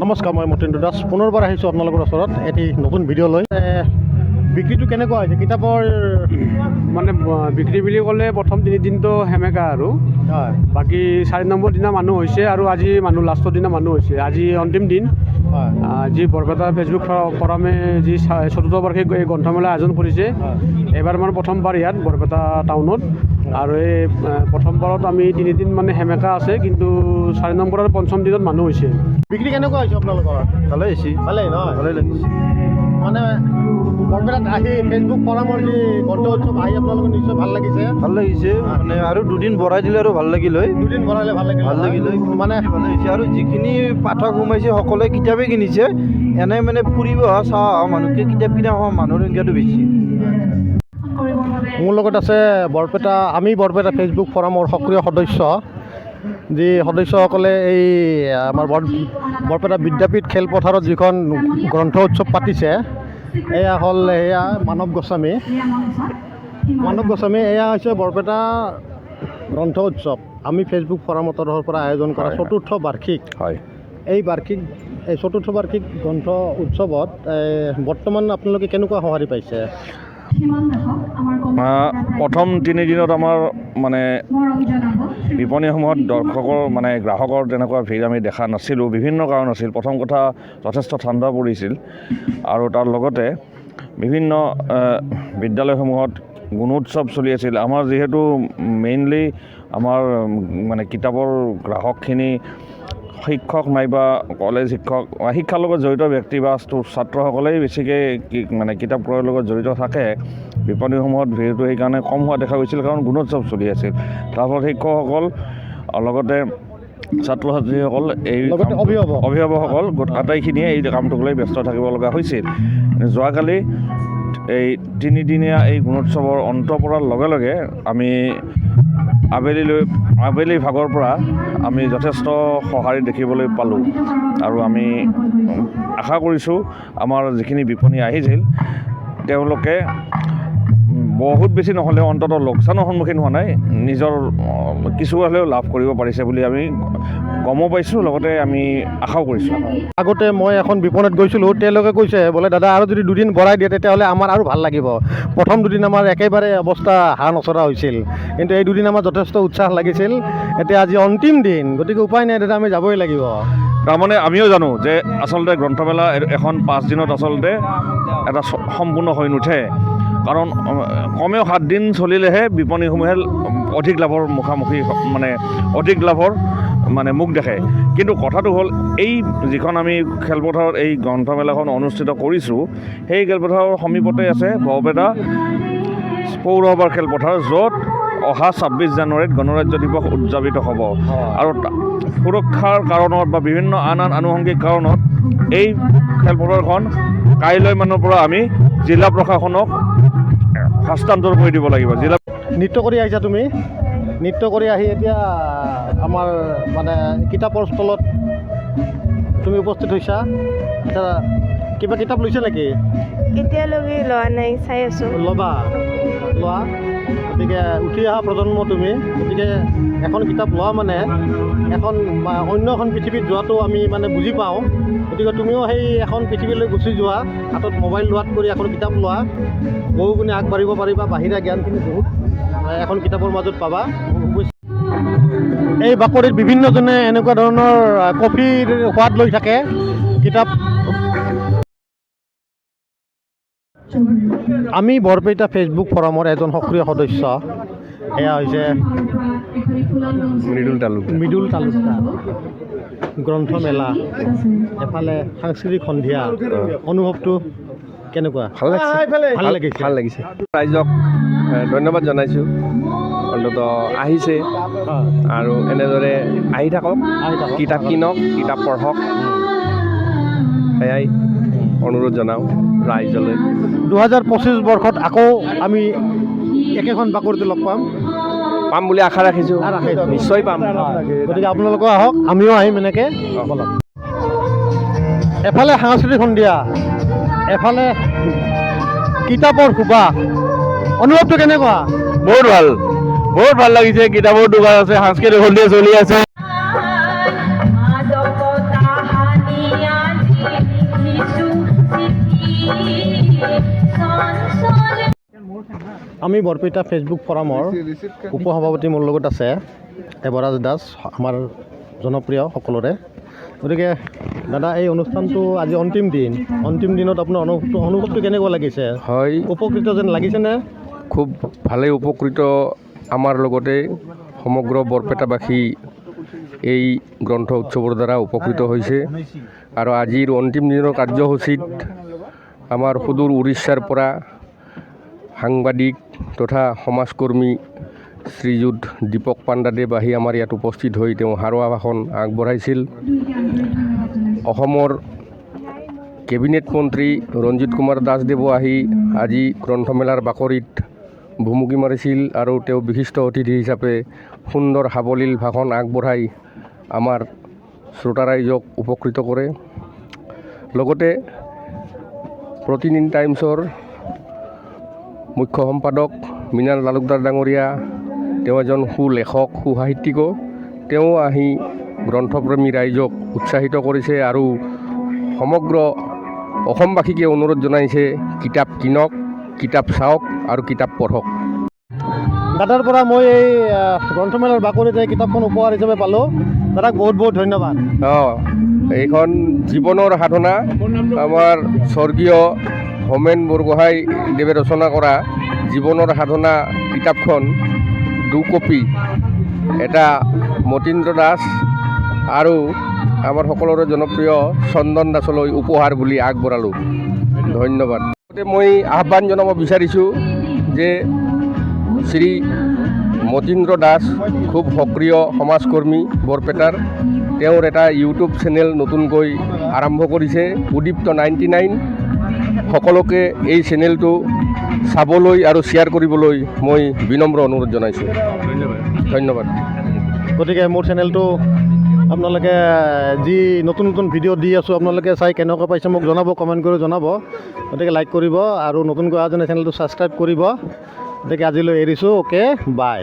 নমস্কাৰ, মই মতিন্দ্ৰ দাস পুনৰবাৰ আহিছোঁ আপোনালোকৰ ওচৰত এটি নতুন ভিডিঅ' লৈ। বিক্ৰীটো কেনেকুৱা হৈছে কিতাপৰ? মানে বিক্ৰী বুলি ক'লে প্ৰথম 3 দিনটো সেমেকা আৰু বাকী 4 নম্বৰ দিনা মানুহ হৈছে আৰু আজি মানুহ লাষ্টৰ দিনা মানুহ হৈছে। আজি অন্তিম দিন। যি বৰপেটা ফেচবুক ফৰামে যি ৪ৰ্থ বাৰ্ষিক এই গ্ৰন্থমেলা আয়োজন কৰিছে, এইবাৰ মানে প্ৰথমবাৰ ইয়াত বৰপেটা টাউনত। আৰু এই প্ৰথমবাৰত আমি 3 দিন মানে সেমেকা আছে, কিন্তু 4 নম্বৰ আৰু 5ম দিনত মানুহ হৈছে। বিক্ৰী কেনেকুৱা হৈছে আপোনালোকৰ? ভালে হৈছে, ভালেই নহয়? ভালে লাগিছে। মানে বৰপেটাত আহি ফেচবুক ফৰামৰ যি গ্ৰন্থ উৎসৱ আহি আপোনালোকৰ নিশ্চয় ভাল লাগিছে? ভাল লাগিছে, মানে আৰু 2 দিন বঢ়াই দিলে আৰু ভাল লাগিল হয়। 2 দিন বঢ়ালে ভাল লাগিল মানে ভালে হৈছে। আৰু যিখিনি পাঠক সোমাইছে সকলোৱে কিতাপেই কিনিছে। এনে মানে ফুৰিব অহা চাহ অহা মানুহতকৈ কিতাপ কিনা অহা মানুহৰ সংখ্যাটো বেছি। মোৰ লগত আছে আমি বৰপেটা ফেচবুক ফৰামৰ সক্ৰিয় সদস্য, যি সদস্যসকলে এই আমাৰ বৰপেটা বিদ্যাপীঠ খেলপথাৰত যিখন গ্ৰন্থ উৎসৱ পাতিছে, এয়া হ'ল মানৱ গোস্বামী। এয়া হৈছে বৰপেটা গ্ৰন্থ উৎসৱ। আমি ফেচবুক ফৰামৰ তৰফৰ পৰা আয়োজন কৰা ৪ৰ্থ বাৰ্ষিক। হয়, এই ৪ৰ্থ বাৰ্ষিক গ্ৰন্থ উৎসৱত বৰ্তমান আপোনালোকে কেনেকুৱা সঁহাৰি পাইছে? প্ৰথম 3 দিনত আমাৰ মানে বিপণীসমূহত দৰ্শকৰ মানে গ্ৰাহকৰ তেনেকুৱা ভিৰ আমি দেখা নাছিলোঁ। বিভিন্ন কাৰণ আছিল। প্ৰথম কথা, যথেষ্ট ঠাণ্ডা পৰিছিল, আৰু তাৰ লগতে বিভিন্ন বিদ্যালয়সমূহত গুণোৎসৱ চলি আছিল। আমাৰ যিহেতু মেইনলি আমাৰ মানে কিতাপৰ গ্ৰাহকখিনি শিক্ষক নাইবা কলেজ শিক্ষাৰ লগত জড়িত ব্যক্তি বা ছাত্ৰসকলেই বেছিকৈ মানে কিতাপ ক্ৰয়ৰ লগত জড়িত থাকে। বিপণীসমূহত ভিৰটো সেইকাৰণে কম হোৱা দেখা গৈছিল, কাৰণ গুণোৎসৱ চলি আছিল। তাৰ ফলত শিক্ষকসকল লগতে ছাত্ৰ ছাত্ৰীসকল এই অভিভাৱকসকল আটাইখিনিয়ে এই কামটোক লৈ ব্যস্ত থাকিব লগা হৈছিল। যোৱাকালি এই 3 দিনীয়া এই গুণোৎসৱৰ অন্ত পৰাৰ লগে লগে আমি আবেলি ভাগৰ পৰা আমি যথেষ্ট সঁহাৰি দেখিবলৈ পালোঁ। আৰু আমি আশা কৰিছোঁ আমাৰ যিখিনি বিপণী আহিছিল তেওঁলোকে বহুত বেছি নহ'লেও অন্ততঃ লোকচানৰ সন্মুখীন হোৱা নাই, নিজৰ কিছু হ'লেও লাভ কৰিব পাৰিছে বুলি আমি গমো পাইছোঁ, লগতে আমি আশাও কৰিছোঁ। আগতে মই এখন বিপণীত গৈছিলোঁ, তেওঁলোকে কৈছে বোলে দাদা আৰু যদি 2 দিন বঢ়াই দিয়ে তেতিয়াহ'লে আমাৰ আৰু ভাল লাগিব। প্ৰথম 2 দিন আমাৰ একেবাৰে অৱস্থা হা নচৰা হৈছিল, কিন্তু এই 2 দিন আমাৰ যথেষ্ট উৎসাহ লাগিছিল। এতিয়া আজি অন্তিম দিন, গতিকে উপায় নাই দাদা, আমি যাবই লাগিব। তাৰমানে আমিও জানো যে আচলতে গ্ৰন্থমেলা এখন 5 দিনত আচলতে এটা সম্পূৰ্ণ হৈ নুঠে, কাৰণ কমেও 7 দিন চলিলেহে বিপণীসমূহে অধিক লাভৰ মুখামুখি অধিক লাভৰ মুখ দেখে। কিন্তু কথাটো হ'ল, এই যিখন আমি খেলপথাৰত এই গ্ৰন্থমেলাখন অনুষ্ঠিত কৰিছোঁ, সেই খেলপথাৰৰ সমীপতে আছে বৰপেটা পৌৰসভাৰ খেলপথাৰ, য'ত অহা 26 জানুৱাৰীত গণৰাজ্য দিৱস উদযাপিত হ'ব। আৰু সুৰক্ষাৰ কাৰণত বা বিভিন্ন আন আনুষংগিক কাৰণত এই খেলপথাৰখন কাইলৈ মানৰ পৰা আমি জিলা প্ৰশাসনক হস্তান্তৰ কৰি দিব লাগিব। নৃত্য কৰি আহিছা তুমি? নৃত্য কৰি আহি এতিয়া আমাৰ কিতাপৰ ষ্টলত তুমি উপস্থিত হৈছা। এতিয়া কিবা কিতাপ লৈছা নেকি? এতিয়ালৈকে লোৱা নাই, চাই আছোঁ। লোৱা। গতিকে উঠি অহা প্ৰজন্ম তুমি, গতিকে এখন কিতাপ লোৱা মানে অন্য এখন পৃথিৱীত যোৱাটো আমি বুজি পাওঁ। গতিকে তুমিও সেই এখন পৃথিৱীলৈ গুচি যোৱা, হাতত মোবাইল লোৱাত কৰি এখন কিতাপ লোৱা, বহুগুণে আগবাঢ়িব পাৰিবা। বাহিৰা জ্ঞানখিনি বহুত এখন কিতাপৰ মাজত পাবা। এই বাকৰিত বিভিন্নজনে এনেকুৱা ধৰণৰ কফিৰ সোৱাদ লৈ থাকে। কিতাপ আমি বৰপেটা ফেচবুক ফৰামৰ এজন সক্ৰিয় সদস্য, এয়া হৈছে মৃদুল তালুকদাৰ। গ্ৰন্থমেলা, এফালে সাংস্কৃতিক সন্ধিয়া, অনুভৱটো কেনেকুৱা? ভাল লাগিছে। ৰাইজক ধন্যবাদ জনাইছোঁ, অন্ততঃ আহিছে আৰু এনেদৰে আহি থাকক, কিতাপ কিনক, কিতাপ পঢ়ক, সেয়াই অনুৰোধ জনাওঁ ৰাইজলৈ। 2025 বৰ্ষত আকৌ আমি একেখন বাকৰিতে লগ পাম বুলি আশা ৰাখিছোঁ। নিশ্চয় পাম। গতিকে আপোনালোকেও আহক, আমিও আহিম এনেকৈ। এফালে সাংস্কৃতিক সন্ধিয়া, এফালে কিতাপৰ সুবাস, অনুভৱটো কেনেকুৱা? বহুত ভাল লাগিছে। কিতাপৰ দোকান আছে, সাংস্কৃতিক সন্ধিয়া চলি আছে। আমি বৰপেটা ফেচবুক ফৰামৰ উপসভাপতি মোৰ লগত আছে দেৱৰাজ দাস, আমাৰ জনপ্ৰিয় সকলোৰে। গতিকে দাদা, এই অনুষ্ঠানটো আজি অন্তিম দিনত আপোনাৰ অনুভৱটো কেনেকুৱা লাগিছে? হয়, উপকৃত যেন লাগিছেনে? খুব ভালেই উপকৃত। আমাৰ লগতে সমগ্ৰ বৰপেটাবাসী এই গ্ৰন্থ উৎসৱৰ দ্বাৰা উপকৃত হৈছে। আৰু আজিৰ অন্তিম দিনৰ কাৰ্যসূচীত আমাৰ সুদূৰ উৰিষ্যাৰ পৰা সাংবাদিক তথা সমাজকৰ্মী শ্ৰীযুত দীপক পাণ্ডাদেৱ আহি আমাৰ ইয়াত উপস্থিত হৈ তেওঁ সাৰুৱা ভাষণ আগবঢ়াইছিল। অসমৰ কেবিনেট মন্ত্ৰী ৰঞ্জিত কুমাৰ দাসদেৱো আহি আজি গ্ৰন্থমেলাৰ বাকৰিত ভুমুকি মাৰিছিল আৰু তেওঁ বিশিষ্ট অতিথি হিচাপে সুন্দৰ সাৱলীল ভাষণ আগবঢ়াই আমাৰ শ্ৰোতা ৰাইজক উপকৃত কৰে। লগতে প্ৰতিদিন টাইমছৰ মুখ্য সম্পাদক মৃণাল তালুকদাৰ ডাঙৰীয়া, তেওঁ এজন সুলেখক, সুসাহিত্যিকো, তেওঁ আহি গ্ৰন্থপ্ৰেমী ৰাইজক উৎসাহিত কৰিছে আৰু সমগ্ৰ অসমবাসীকে অনুৰোধ জনাইছে, কিতাপ কিনক, কিতাপ চাওক আৰু কিতাপ পঢ়ক। দাদাৰ পৰা মই এই গ্ৰন্থমেলাৰ বাকৰিত এই কিতাপখন উপহাৰ হিচাপে পালোঁ। দাদাক বহুত বহুত ধন্যবাদ। এইখন জীৱনৰ সাধনা, আমাৰ স্বৰ্গীয় হোমেন বৰগোহাঁই দেৱে ৰচনা কৰা জীৱনৰ সাধনা কিতাপখন 2 কপি, এটা মতীন্দ্ৰ দাস আৰু আমাৰ সকলোৰে জনপ্ৰিয় চন্দন দাসলৈ উপহাৰ বুলি আগবঢ়ালোঁ। ধন্যবাদ। মই আহ্বান জনাব বিচাৰিছোঁ যে শ্ৰী মতীন্দ্ৰ দাস খুব সক্ৰিয় সমাজকৰ্মী বৰপেটাৰ। তেওঁৰ এটা ইউটিউব চেনেল নতুনকৈ আৰম্ভ কৰিছে, উদীপ্ত 99। সকলোকে এই চেনেলটো চাবলৈ আৰু শ্বেয়াৰ কৰিবলৈ মই বিনম্ৰ অনুৰোধ জনাইছোঁ। ধন্যবাদ। গতিকে মোৰ চেনেলটো আপোনালোকে যি নতুন নতুন ভিডিঅ' দি আছোঁ, আপোনালোকে চাই কেনেকুৱা পাইছে মোক জনাব, কমেণ্ট কৰি জনাব। গতিকে লাইক কৰিব আৰু নতুনকৈ অহা চেনেলটো ছাবস্ক্ৰাইব কৰিব। গতিকে আজিলৈ এৰিছোঁ। অ'কে, বাই।